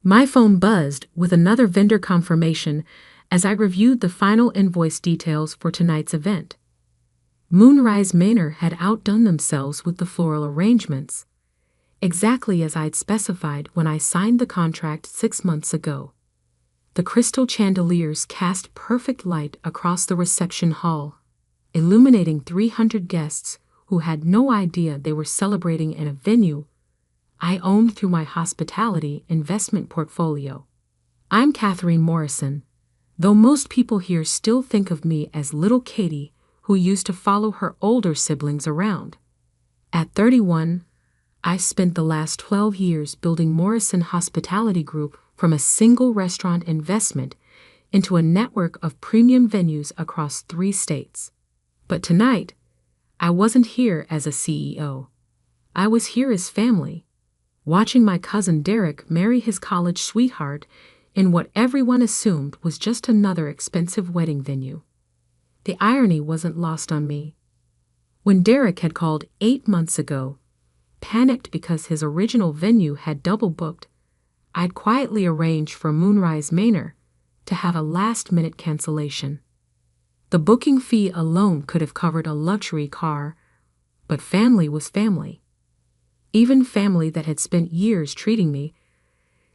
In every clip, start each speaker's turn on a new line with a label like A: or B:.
A: My phone buzzed with another vendor confirmation as I reviewed the final invoice details for tonight's event. Moonrise Manor had outdone themselves with the floral arrangements, exactly as I'd specified when I signed the contract 6 months ago. The crystal chandeliers cast perfect light across the reception hall, illuminating 300 guests who had no idea they were celebrating in a venue I owned through my hospitality investment portfolio. I'm Catherine Morrison, though most people here still think of me as little Katie, who used to follow her older siblings around. At 31, I spent the last 12 years building Morrison Hospitality Group from a single restaurant investment into a network of premium venues across 3 states. But tonight, I wasn't here as a CEO. I was here as family, watching my cousin Derek marry his college sweetheart in what everyone assumed was just another expensive wedding venue. The irony wasn't lost on me. When Derek had called 8 months ago, panicked because his original venue had double booked, I'd quietly arranged for Moonrise Manor to have a last-minute cancellation. The booking fee alone could have covered a luxury car, but family was family. Even family that had spent years treating me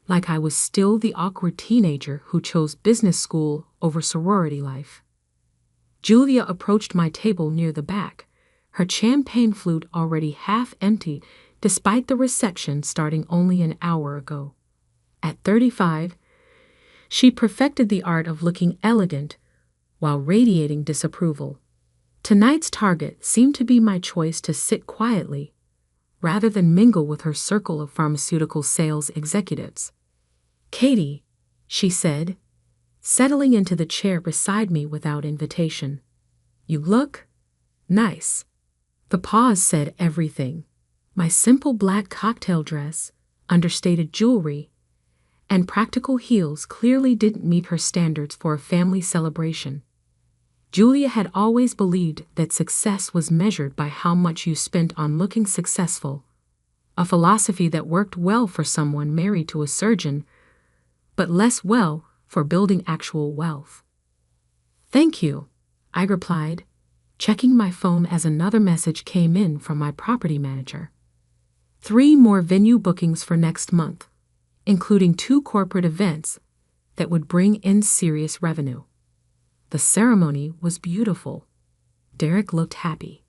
A: like I was still the awkward teenager who chose business school over sorority life. Julia approached my table near the back, her champagne flute already half empty despite the reception starting only an hour ago. At 35, she perfected the art of looking elegant while radiating disapproval. Tonight's target seemed to be my choice to sit quietly, rather than mingle with her circle of pharmaceutical sales executives. "Katie," she said, settling into the chair beside me without invitation. "You look nice." The pause said everything. My simple black cocktail dress, understated jewelry, and practical heels clearly didn't meet her standards for a family celebration. Julia had always believed that success was measured by how much you spent on looking successful, a philosophy that worked well for someone married to a surgeon, but less well for building actual wealth. "Thank you," I replied, checking my phone as another message came in from my property manager. 3 more venue bookings for next month, including 2 corporate events that would bring in serious revenue. The ceremony was beautiful. Derek looked happy.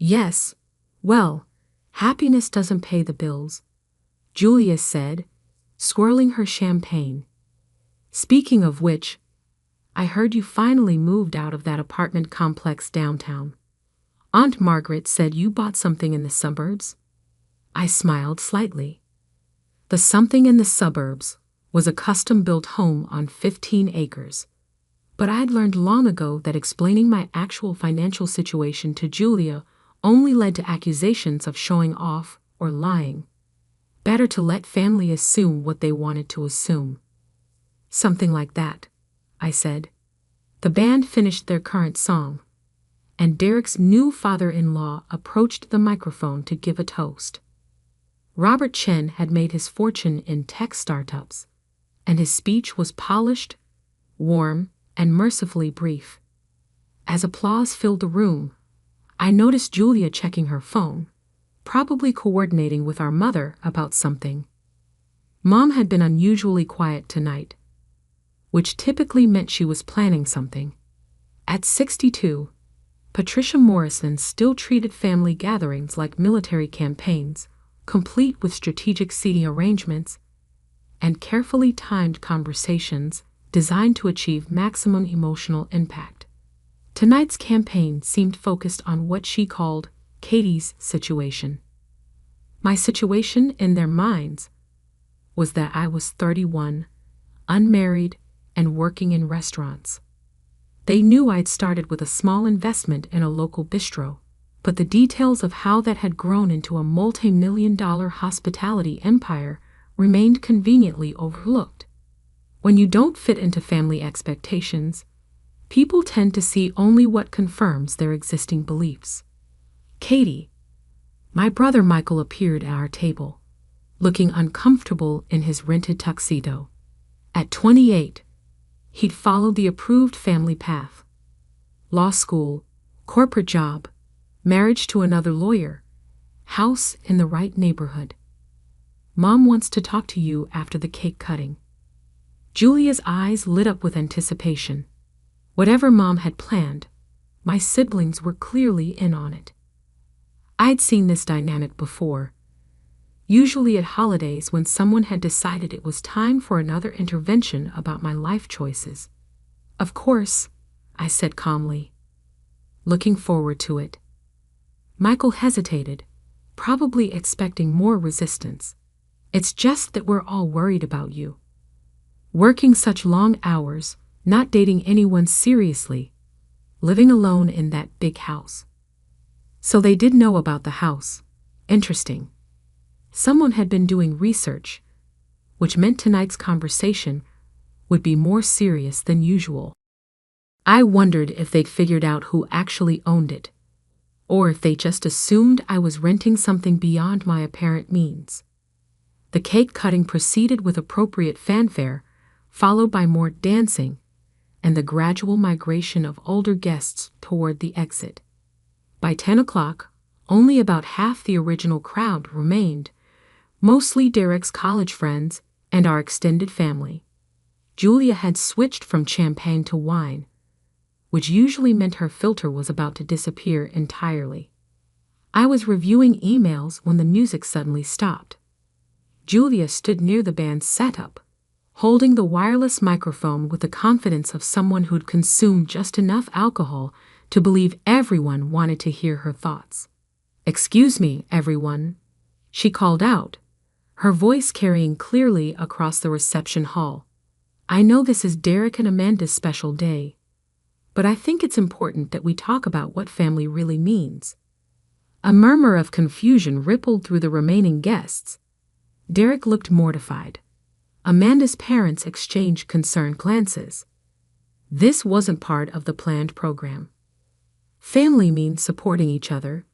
A: "Yes, well, happiness doesn't pay the bills," Julia said, swirling her champagne. "Speaking of which, I heard you finally moved out of that apartment complex downtown. Aunt Margaret said you bought something in the suburbs." I smiled slightly. The something in the suburbs was a custom-built home on 15 acres. But I'd learned long ago that explaining my actual financial situation to Julia only led to accusations of showing off or lying. Better to let family assume what they wanted to assume. "Something like that," I said. The band finished their current song, and Derek's new father-in-law approached the microphone to give a toast. Robert Chen had made his fortune in tech startups, and his speech was polished, warm, and mercifully brief. As applause filled the room, I noticed Julia checking her phone, probably coordinating with our mother about something. Mom had been unusually quiet tonight, which typically meant she was planning something. At 62, Patricia Morrison still treated family gatherings like military campaigns, complete with strategic seating arrangements and carefully timed conversations designed to achieve maximum emotional impact. Tonight's campaign seemed focused on what she called Katie's situation. My situation in their minds was that I was 31, unmarried, and working in restaurants. They knew I'd started with a small investment in a local bistro, but the details of how that had grown into a multi-million-dollar hospitality empire remained conveniently overlooked. When you don't fit into family expectations, people tend to see only what confirms their existing beliefs. "Katie," my brother Michael appeared at our table, looking uncomfortable in his rented tuxedo. At 28, he'd followed the approved family path. Law school, corporate job, marriage to another lawyer, house in the right neighborhood. Mom wants to talk to you after the cake cutting. Julia's eyes lit up with anticipation. Whatever Mom had planned, my siblings were clearly in on it. I'd seen this dynamic before, usually at holidays when someone had decided it was time for another intervention about my life choices. Of course, I said calmly, looking forward to it. Michael hesitated, probably expecting more resistance. It's just that we're all worried about you. Working such long hours, not dating anyone seriously, living alone in that big house. So they did know about the house. Interesting. Someone had been doing research, which meant tonight's conversation would be more serious than usual. I wondered if they'd figured out who actually owned it, or if they just assumed I was renting something beyond my apparent means. The cake cutting proceeded with appropriate fanfare, followed by more dancing and the gradual migration of older guests toward the exit. By 10 o'clock, only about half the original crowd remained, mostly Derek's college friends and our extended family. Julia had switched from champagne to wine, which usually meant her filter was about to disappear entirely. I was reviewing emails when the music suddenly stopped. Julia stood near the band's setup, holding the wireless microphone with the confidence of someone who'd consumed just enough alcohol to believe everyone wanted to hear her thoughts. "Excuse me, everyone," she called out, her voice carrying clearly across the reception hall. "I know this is Derek and Amanda's special day, but I think it's important that we talk about what family really means." A murmur of confusion rippled through the remaining guests. Derek looked mortified. Amanda's parents exchanged concerned glances. This wasn't part of the planned program. "Family means supporting each other,"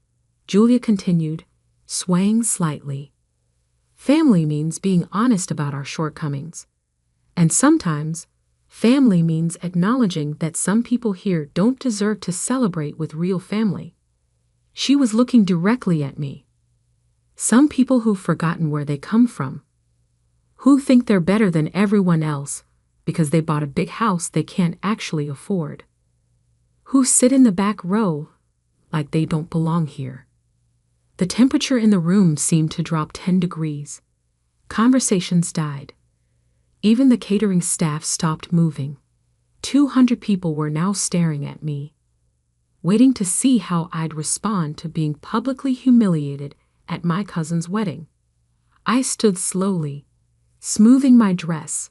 A: Julia continued, swaying slightly. "Family means being honest about our shortcomings. And sometimes, family means acknowledging that some people here don't deserve to celebrate with real family." She was looking directly at me. Some people who've forgotten where they come from, who think they're better than everyone else because they bought a big house they can't actually afford, who sit in the back row like they don't belong here. The temperature in the room seemed to drop 10 degrees. Conversations died. Even the catering staff stopped moving. 200 people were now staring at me, waiting to see how I'd respond to being publicly humiliated at my cousin's wedding. I stood slowly, smoothing my dress,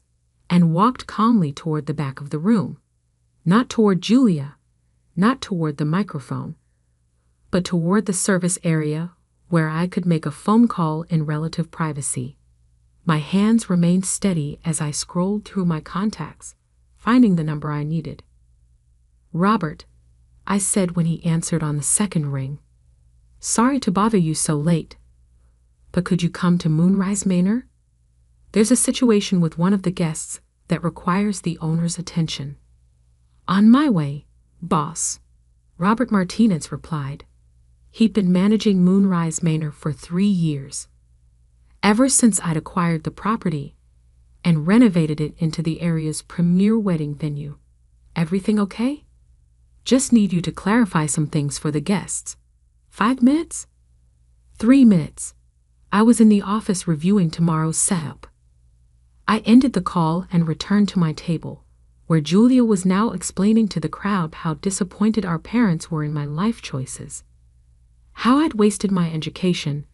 A: and walked calmly toward the back of the room. Not toward Julia, not toward the microphone, but toward the service area where I could make a phone call in relative privacy. My hands remained steady as I scrolled through my contacts, finding the number I needed. "Robert," I said when he answered on the second ring. "Sorry to bother you so late, but could you come to Moonrise Manor? There's a situation with one of the guests that requires the owner's attention." "On my way, boss," Robert Martinez replied. He'd been managing Moonrise Manor for 3 years. Ever since I'd acquired the property and renovated it into the area's premier wedding venue. "Everything okay? Just need you to clarify some things for the guests. 5 minutes?" 3 minutes. I was in the office reviewing tomorrow's setup. I ended the call and returned to my table, where Julia was now explaining to the crowd how disappointed our parents were in my life choices, how I'd wasted my education,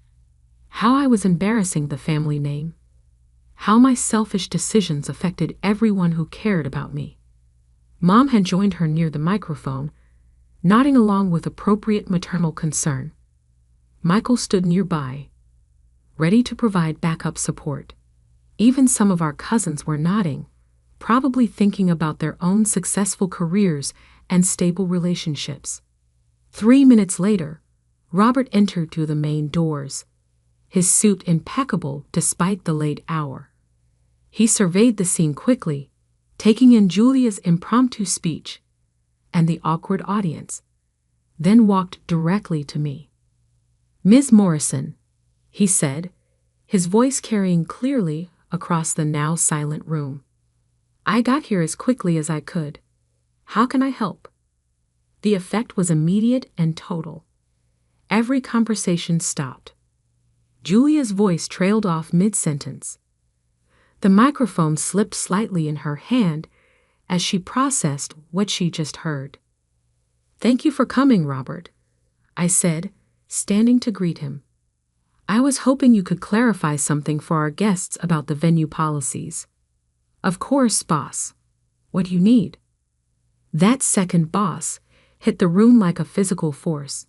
A: how I was embarrassing the family name, how my selfish decisions affected everyone who cared about me. Mom had joined her near the microphone, nodding along with appropriate maternal concern. Michael stood nearby, ready to provide backup support. Even some of our cousins were nodding, probably thinking about their own successful careers and stable relationships. 3 minutes later, Robert entered through the main doors. his suit impeccable despite the late hour. He surveyed the scene quickly, taking in Julia's impromptu speech and the awkward audience, then walked directly to me. "Ms. Morrison," he said, his voice carrying clearly across the now silent room. "I got here as quickly as I could. How can I help?" The effect was immediate and total. Every conversation stopped. Julia's voice trailed off mid-sentence. The microphone slipped slightly in her hand as she processed what she just heard. "Thank you for coming, Robert," I said, standing to greet him. "I was hoping you could clarify something for our guests about the venue policies." "Of course, boss. What do you need?" That second "boss" hit the room like a physical force.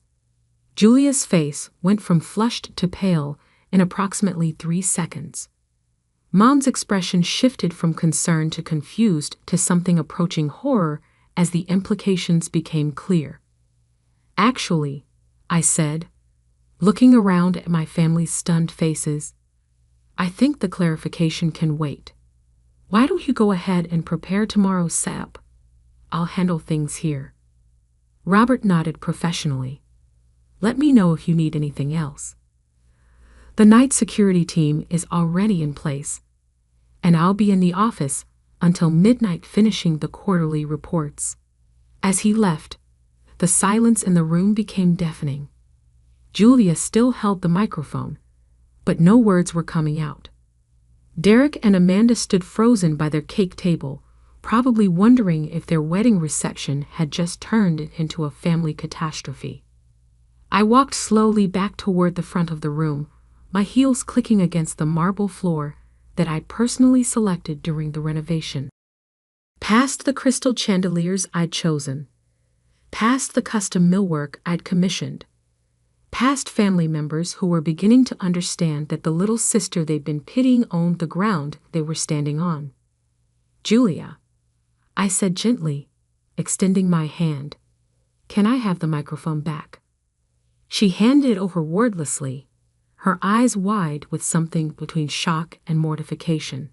A: Julia's face went from flushed to pale in approximately 3 seconds. Mom's expression shifted from concern to confused to something approaching horror as the implications became clear. "Actually," I said, looking around at my family's stunned faces, "I think the clarification can wait. Why don't you go ahead and prepare tomorrow's setup? I'll handle things here." Robert nodded professionally. "Let me know if you need anything else. The night security team is already in place, and I'll be in the office until midnight finishing the quarterly reports." As he left, the silence in the room became deafening. Julia still held the microphone, but no words were coming out. Derek and Amanda stood frozen by their cake table, probably wondering if their wedding reception had just turned into a family catastrophe. I walked slowly back toward the front of the room, my heels clicking against the marble floor that I'd personally selected during the renovation. Past the crystal chandeliers I'd chosen, past the custom millwork I'd commissioned, past family members who were beginning to understand that the little sister they'd been pitying owned the ground they were standing on. "Julia," I said gently, extending my hand, "can I have the microphone back?" She handed it over wordlessly, her eyes wide with something between shock and mortification.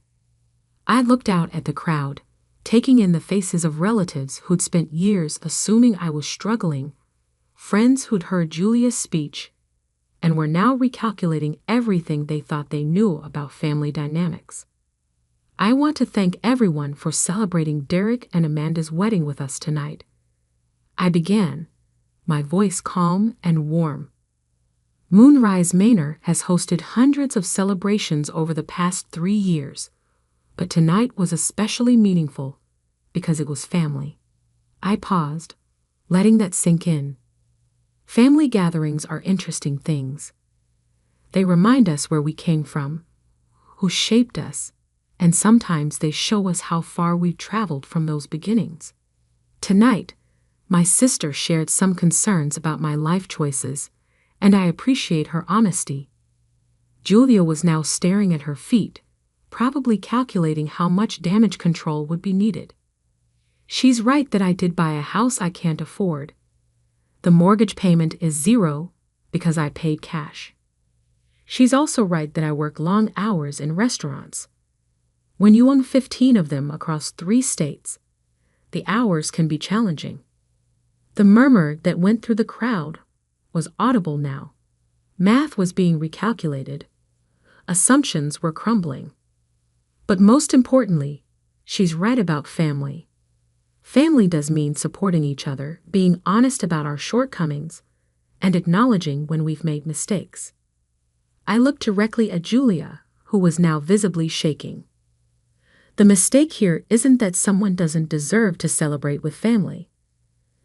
A: I looked out at the crowd, taking in the faces of relatives who'd spent years assuming I was struggling, friends who'd heard Julia's speech, and were now recalculating everything they thought they knew about family dynamics. "I want to thank everyone for celebrating Derek and Amanda's wedding with us tonight," I began, my voice calm and warm. "Moonrise Manor has hosted hundreds of celebrations over the past 3 years, but tonight was especially meaningful because it was family." I paused, letting that sink in. Family gatherings are interesting things. They remind us where we came from, who shaped us, and sometimes they show us how far we've traveled from those beginnings. Tonight, my sister shared some concerns about my life choices, and I appreciate her honesty. Julia was now staring at her feet, probably calculating how much damage control would be needed. She's right that I did buy a house I can't afford. The mortgage payment is 0 because I paid cash. She's also right that I work long hours in restaurants. When you own 15 of them across 3 states, the hours can be challenging. The murmur that went through the crowd was audible now. Math was being recalculated. Assumptions were crumbling. But most importantly, she's right about family. Family does mean supporting each other, being honest about our shortcomings, and acknowledging when we've made mistakes. I looked directly at Julia, who was now visibly shaking. The mistake here isn't that someone doesn't deserve to celebrate with family.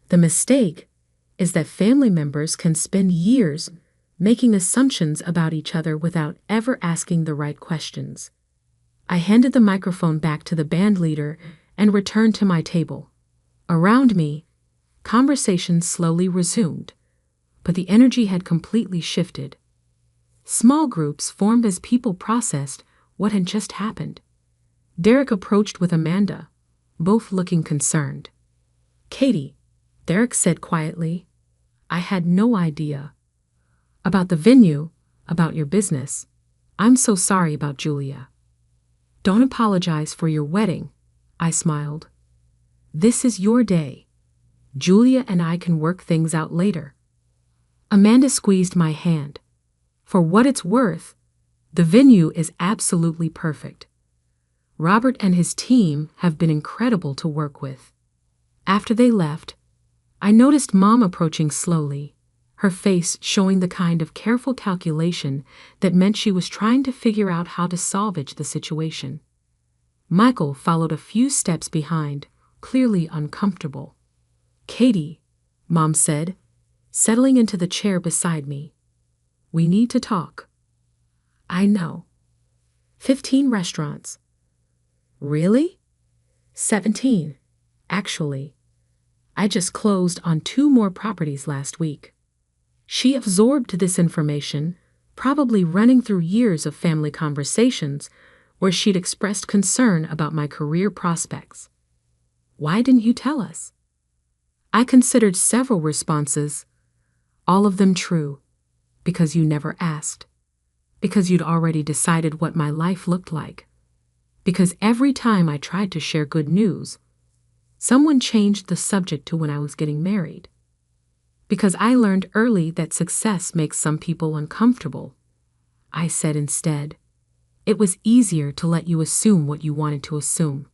A: The mistake is that family members can spend years making assumptions about each other without ever asking the right questions. I handed the microphone back to the band leader and returned to my table. Around me, conversation slowly resumed, but the energy had completely shifted. Small groups formed as people processed what had just happened. Derek approached with Amanda, both looking concerned. "Katie," Derek said quietly, "I had no idea." "About the venue," about your business. I'm so sorry about Julia. Don't apologize for your wedding, I smiled. This is your day. Julia and I can work things out later. Amanda squeezed my hand. For what it's worth, the venue is absolutely perfect. Robert and his team have been incredible to work with. After they left, I noticed Mom approaching slowly, her face showing the kind of careful calculation that meant she was trying to figure out how to salvage the situation. Michael followed a few steps behind, clearly uncomfortable. Katie, Mom said, settling into the chair beside me. We need to talk. I know. 15 restaurants. Really? 17, actually. I just closed on 2 more properties last week. She absorbed this information, probably running through years of family conversations where she'd expressed concern about my career prospects. Why didn't you tell us? I considered several responses, all of them true, because you never asked, because you'd already decided what my life looked like, because every time I tried to share good news, someone changed the subject to when I was getting married. Because I learned early that success makes some people uncomfortable, I said instead, it was easier to let you assume what you wanted to assume.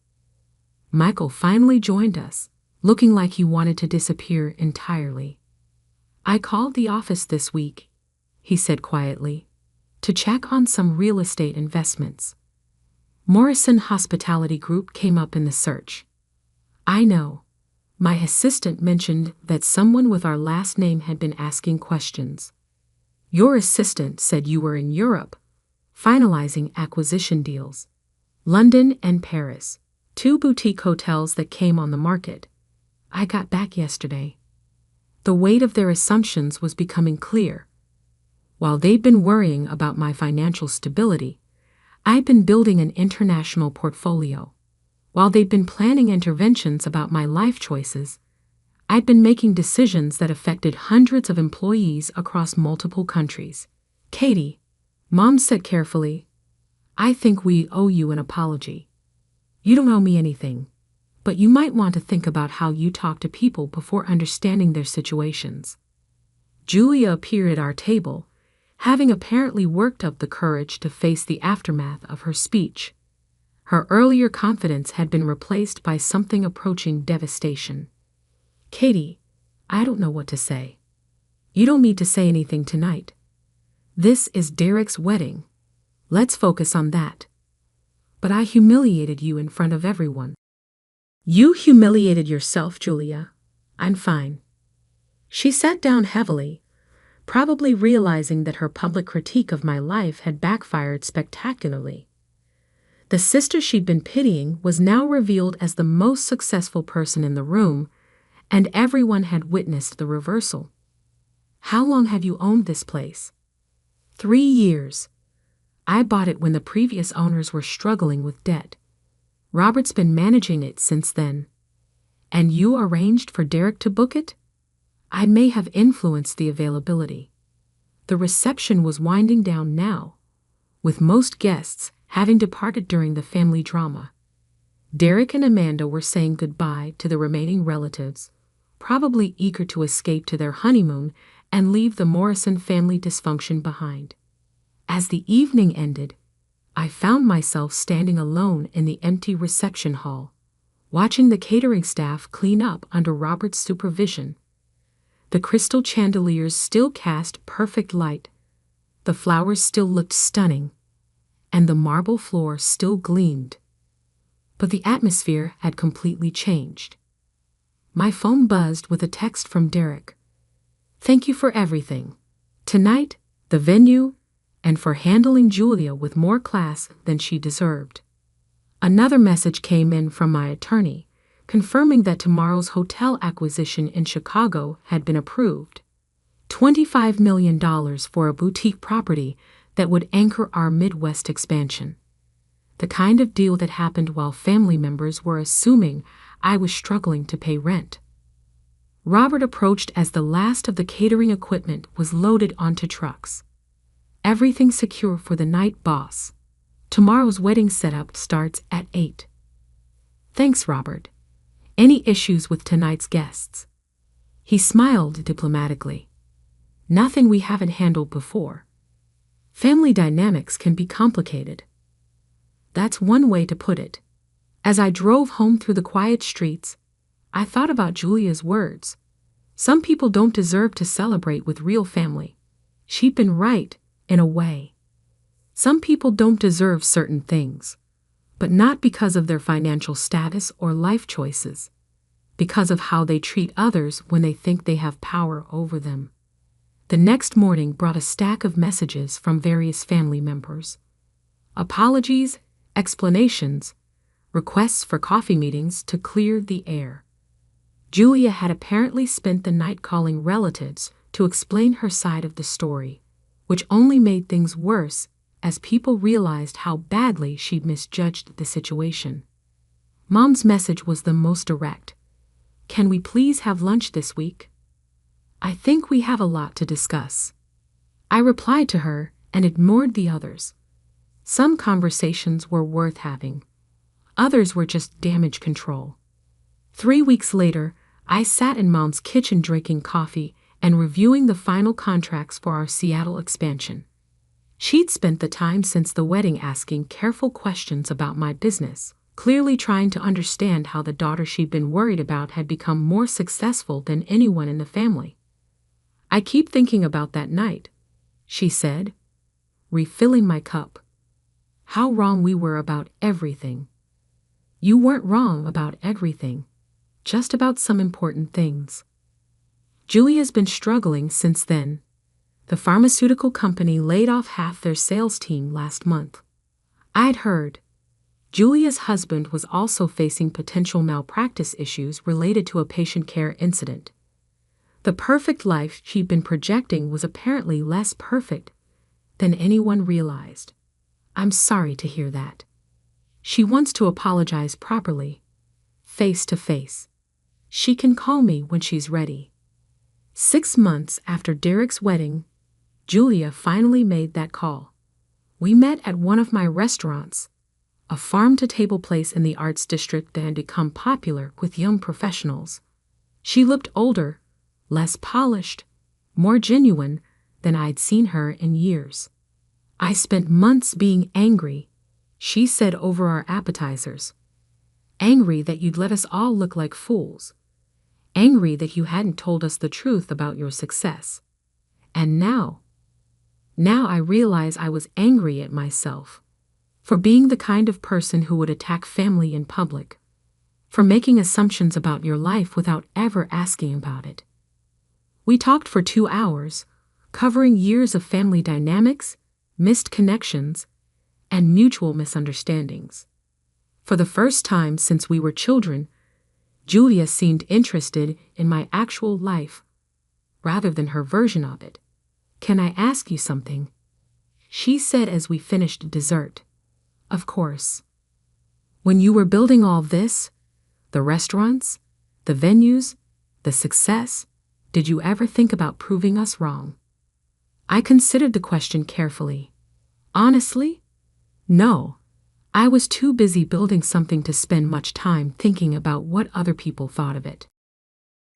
A: Michael finally joined us, looking like he wanted to disappear entirely. I called the office this week, he said quietly, to check on some real estate investments. Morrison Hospitality Group came up in the search. I know. My assistant mentioned that someone with our last name had been asking questions. Your assistant said you were in Europe, finalizing acquisition deals. London and Paris, 2 boutique hotels that came on the market. I got back yesterday. The weight of their assumptions was becoming clear. While they'd been worrying about my financial stability, I'd been building an international portfolio. While they'd been planning interventions about my life choices, I'd been making decisions that affected hundreds of employees across multiple countries. Katie, Mom said carefully, I think we owe you an apology. You don't owe me anything, but you might want to think about how you talk to people before understanding their situations. Julia appeared at our table, having apparently worked up the courage to face the aftermath of her speech. Her earlier confidence had been replaced by something approaching devastation. Katie, I don't know what to say. You don't need to say anything tonight. This is Derek's wedding. Let's focus on that. But I humiliated you in front of everyone. You humiliated yourself, Julia. I'm fine. She sat down heavily, probably realizing that her public critique of my life had backfired spectacularly. The sister she'd been pitying was now revealed as the most successful person in the room, and everyone had witnessed the reversal. How long have you owned this place? 3 years. I bought it when the previous owners were struggling with debt. Robert's been managing it since then. And you arranged for Derek to book it? I may have influenced the availability. The reception was winding down now, with most guests having departed during the family drama. Derek and Amanda were saying goodbye to the remaining relatives, probably eager to escape to their honeymoon and leave the Morrison family dysfunction behind. As the evening ended, I found myself standing alone in the empty reception hall, watching the catering staff clean up under Robert's supervision. The crystal chandeliers still cast perfect light, the flowers still looked stunning, and the marble floor still gleamed. But the atmosphere had completely changed. My phone buzzed with a text from Derek. Thank you for everything. Tonight, the venue, and for handling Julia with more class than she deserved. Another message came in from my attorney, confirming that tomorrow's hotel acquisition in Chicago had been approved. $25 million for a boutique property that would anchor our Midwest expansion. The kind of deal that happened while family members were assuming I was struggling to pay rent. Robert approached as the last of the catering equipment was loaded onto trucks. Everything secure for the night, boss. Tomorrow's wedding setup starts at 8. Thanks, Robert. Any issues with tonight's guests? He smiled diplomatically. Nothing we haven't handled before. Family dynamics can be complicated. That's one way to put it. As I drove home through the quiet streets, I thought about Julia's words. Some people don't deserve to celebrate with real family. She'd been right, in a way. Some people don't deserve certain things, but not because of their financial status or life choices, because of how they treat others when they think they have power over them. The next morning brought a stack of messages from various family members. Apologies, explanations, requests for coffee meetings to clear the air. Julia had apparently spent the night calling relatives to explain her side of the story, which only made things worse as people realized how badly she'd misjudged the situation. Mom's message was the most direct. Can we please have lunch this week? I think we have a lot to discuss. I replied to her and ignored the others. Some conversations were worth having. Others were just damage control. 3 weeks later, I sat in Mom's kitchen drinking coffee and reviewing the final contracts for our Seattle expansion. She'd spent the time since the wedding asking careful questions about my business, clearly trying to understand how the daughter she'd been worried about had become more successful than anyone in the family. I keep thinking about that night, she said, refilling my cup. How wrong we were about everything. You weren't wrong about everything, just about some important things. Julia's been struggling since then. The pharmaceutical company laid off half their sales team last month. I'd heard. Julia's husband was also facing potential malpractice issues related to a patient care incident. The perfect life she'd been projecting was apparently less perfect than anyone realized. I'm sorry to hear that. She wants to apologize properly, face to face. She can call me when she's ready. 6 months after Derek's wedding, Julia finally made that call. We met at one of my restaurants, a farm-to-table place in the arts district that had become popular with young professionals. She looked older, less polished, more genuine than I'd seen her in years. I spent months being angry, she said over our appetizers. Angry that you'd let us all look like fools. Angry that you hadn't told us the truth about your success. And now I realize I was angry at myself for being the kind of person who would attack family in public, for making assumptions about your life without ever asking about it. We talked for 2 hours, covering years of family dynamics, missed connections, and mutual misunderstandings. For the first time since we were children, Julia seemed interested in my actual life rather than her version of it. Can I ask you something? She said as we finished dessert. Of course. When you were building all this, the restaurants, the venues, the success, did you ever think about proving us wrong? I considered the question carefully. Honestly, no. I was too busy building something to spend much time thinking about what other people thought of it.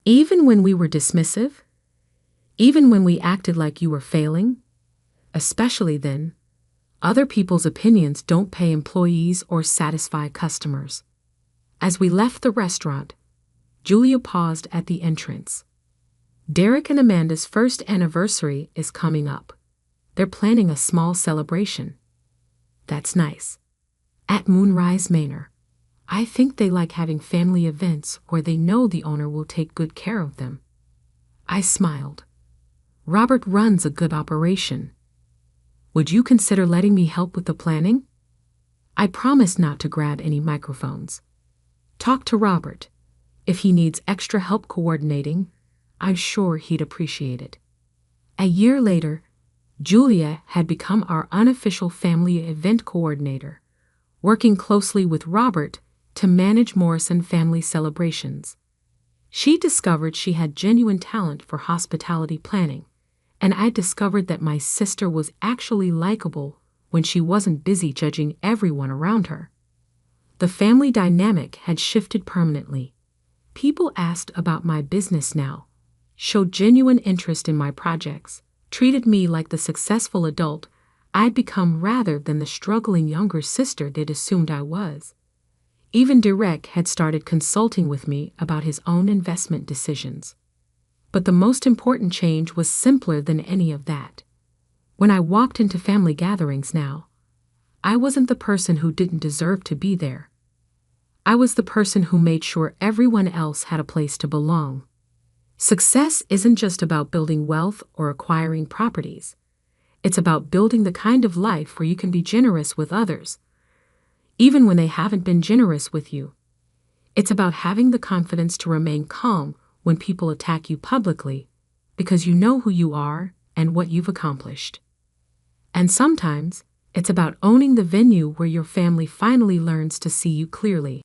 A: Even when we were dismissive? Even when we acted like you were failing? Especially then, other people's opinions don't pay employees or satisfy customers. As we left the restaurant, Julia paused at the entrance. Derek and Amanda's first anniversary is coming up. They're planning a small celebration. That's nice. At Moonrise Manor, I think they like having family events where they know the owner will take good care of them. I smiled. Robert runs a good operation. Would you consider letting me help with the planning? I promised not to grab any microphones. Talk to Robert. If he needs extra help coordinating, I'm sure he'd appreciate it. A year later, Julia had become our unofficial family event coordinator, working closely with Robert to manage Morrison family celebrations. She discovered she had genuine talent for hospitality planning, and I discovered that my sister was actually likable when she wasn't busy judging everyone around her. The family dynamic had shifted permanently. People asked about my business now, showed genuine interest in my projects, treated me like the successful adult I'd become rather than the struggling younger sister they'd assumed I was. Even Derek had started consulting with me about his own investment decisions. But the most important change was simpler than any of that. When I walked into family gatherings now, I wasn't the person who didn't deserve to be there. I was the person who made sure everyone else had a place to belong. Success isn't just about building wealth or acquiring properties. It's about building the kind of life where you can be generous with others, even when they haven't been generous with you. It's about having the confidence to remain calm when people attack you publicly, because you know who you are and what you've accomplished. And sometimes, it's about owning the venue where your family finally learns to see you clearly.